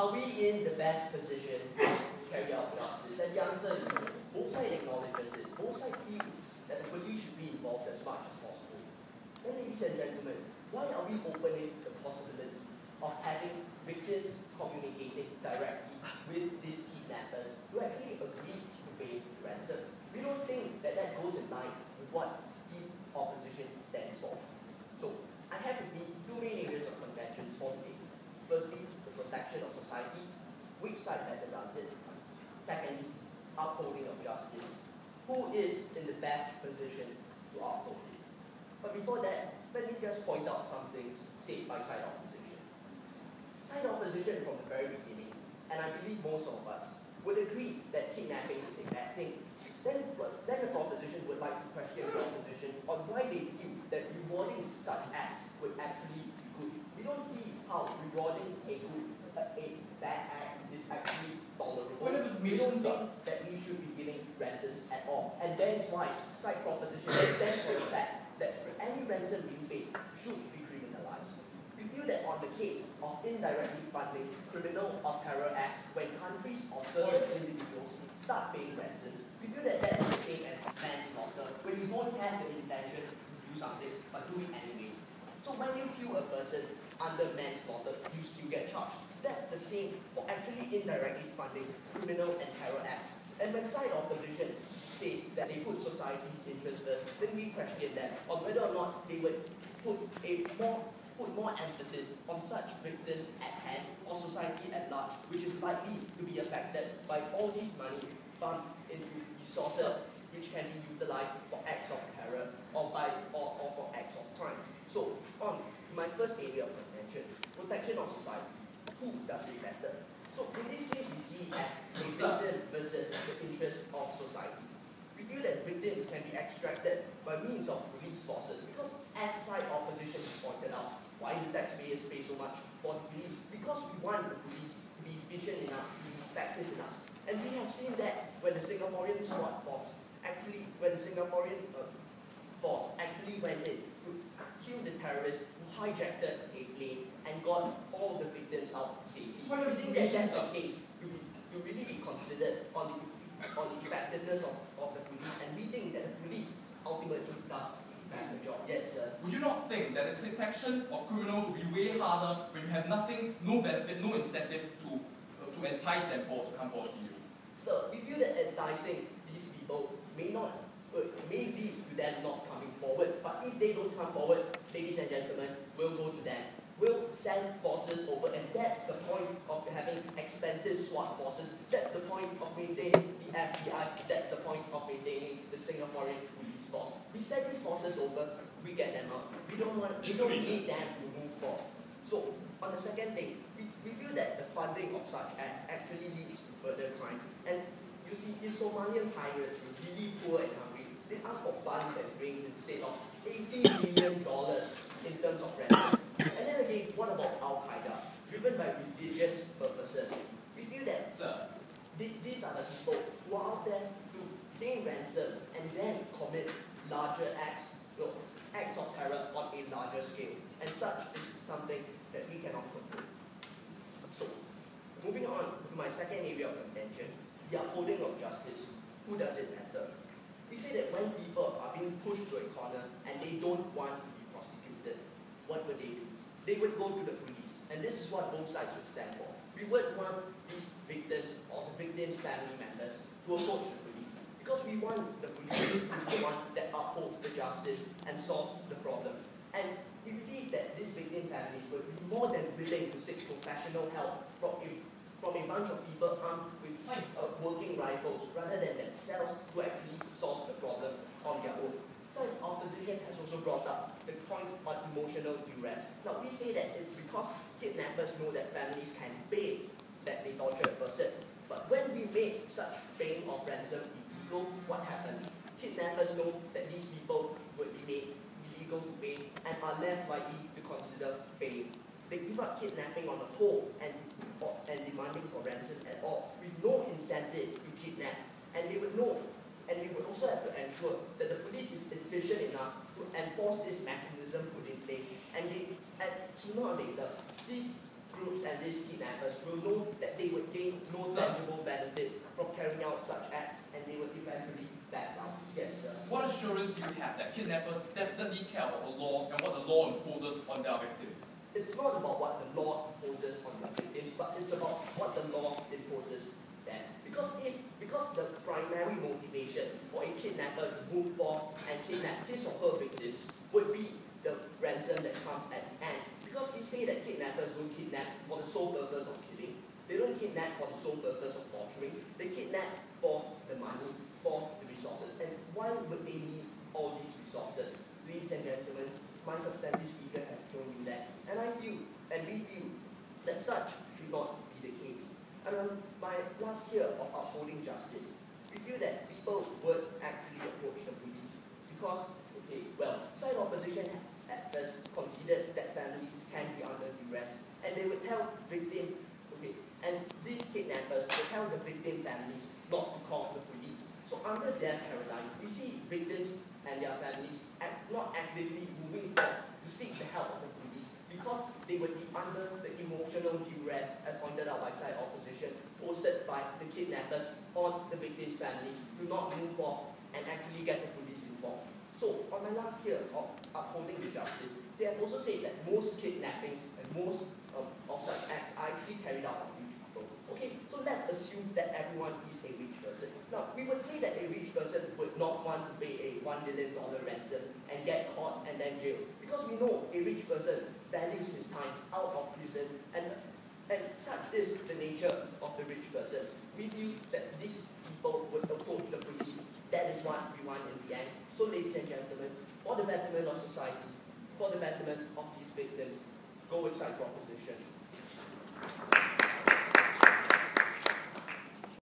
are we in the best position to carry out justice? And the answer is no. Both sides acknowledges it. Both sides feel that the police should be involved as much as possible. Then, ladies and gentlemen, why are we opening the possibility of having victims communicating directly with these kidnappers who actually agree to pay ransom? We don't think that that goes in line with what the opposition stands for. So, I have with me two main areas of contention for today. Firstly, the protection of society, which side better does it? Secondly, upholding of justice, who is in the best position to uphold it? But before that, let me just point out some things said by side opposition. Side opposition from the very beginning, and I believe most of us, would agree that kidnapping is a bad thing. Then the proposition would like to question the opposition on why they feel that rewarding such acts would actually be good. We don't see how rewarding a bad act is actually tolerable. We don't think that we should be giving ransoms at all. And that's why side proposition stands for the fact that any ransom being paid should be criminalized. We feel that on the case of indirectly funding criminal or terror acts, when countries or certain individuals start paying ransoms, we feel that that's the same as manslaughter, when you don't have the intention to do something but do it anyway. So when you kill a person under manslaughter, you still get charged. That's the same for actually indirectly funding criminal and terror acts. And when side opposition says that they put society's interests first, then we question them on whether or not they would put more emphasis on such victims at hand or society at large, which is likely to be affected by all this money pumped into resources which can be utilized for acts of terror or for acts of crime. So, on to my first area of contention, protection of society. Who does it better? So, in this case, we see as a victim versus the interest of society. We feel that victims can be extracted by means of police forces because, as side opposition has pointed out, why do taxpayers pay so much for the police? Because we want the police to be efficient enough, to be effective enough. And we have seen that when the Singaporean SWAT force actually went in to kill the terrorists who hijacked a plane and got all the victims out safely. We think that that's the case to really be considered on the effectiveness of the police, and we think that the police ultimately does a better job. Yes, sir. Would you not think that the detection of criminals will be way harder when you have nothing, no benefit, no incentive to entice them to come forward to you? So we feel that enticing these people may lead to them not coming forward. But if they don't come forward, ladies and gentlemen, we'll go to them. We'll send forces over, and that's the point of having expensive SWAT forces. That's the point of maintaining the FBI. That's the point of maintaining the Singaporean police force. We send these forces over, we get them out. We don't need them to move forward. So on the second thing, we feel that the funding of such acts actually leads to further crime. And you see, the Somalian pirates were really poor and hungry. They asked for buns and drinks instead of $80 million in terms of ransom. And then again, what about Al-Qaeda? Driven by religious purposes. We feel that these are the people who are out there to gain ransom and then commit larger acts of terror on a larger scale. And such is something that we cannot control. So, moving on to my second area of contention, the upholding of justice. Who does it better? We say that when people are being pushed to a corner and they don't want to be prosecuted, what would they do? They would go to the police. And this is what both sides would stand for. We would want these victims or the victims' family members to approach the police. Because we want the police to be the one that upholds the justice and solves the problem. And we believe that these victim families would be more than willing to seek professional help from a bunch of people armed with working rifles rather than themselves to actually solve the problem on their own. So opposition has also brought up the point on emotional duress. Now we say that it's because kidnappers know that families can pay that they torture a person. But when we make such paying of ransom illegal, what happens? Kidnappers know that these people would be made illegal to pay and are less likely to consider paying. They give up kidnapping on the whole and demanding for ransom at all, with no incentive to kidnap. And they would know, and they would also have to ensure that the police is efficient enough to enforce this mechanism put in place. And sooner or later, these groups and these kidnappers will know that they would gain no tangible benefit from carrying out such acts, and they would eventually back out. Yes, sir. What assurance do you have that kidnappers definitely care about the law and what the law imposes on their victims? It's not about what the law imposes on their victims, but it's about what the law imposes them. Because the primary motivation for a kidnapper to move forth and kidnap his or her victims would be the ransom that comes at the end. Because we say that kidnappers don't kidnap for the sole purpose of killing. They don't kidnap for the sole purpose of torturing. They kidnap for the money, for the resources. And why would they need all these resources? Ladies and gentlemen, my substantive speaker has shown you that. And I feel, and we feel, that such should not be the case. And on my last year of upholding justice, we feel that people would actually approach the police because, okay, well, side opposition at first considered that families can be under duress, and they would tell victim, okay, and these kidnappers would tell the victim families not to call the police. So under their paradigm, we see victims and their families not actively moving forward to seek the help of the police because they would be under the emotional duress, as pointed out by side opposition, posted by the kidnappers on the victims' families to not move forward and actually get the police involved. So on my last year of upholding the justice, they have also said that most kidnappings and most of such acts are actually carried out by rich people. Okay, so let's assume that everyone is a rich person. Now, we would say that a rich person would not want to pay a $1 million ransom and get caught and then jailed. Because we know a rich person values his time out of prison, and such is the nature of the rich person. We feel that these people would approach the police. That is what we want in the end. So ladies and gentlemen, for the betterment of society, for the betterment of these victims, go with side proposition.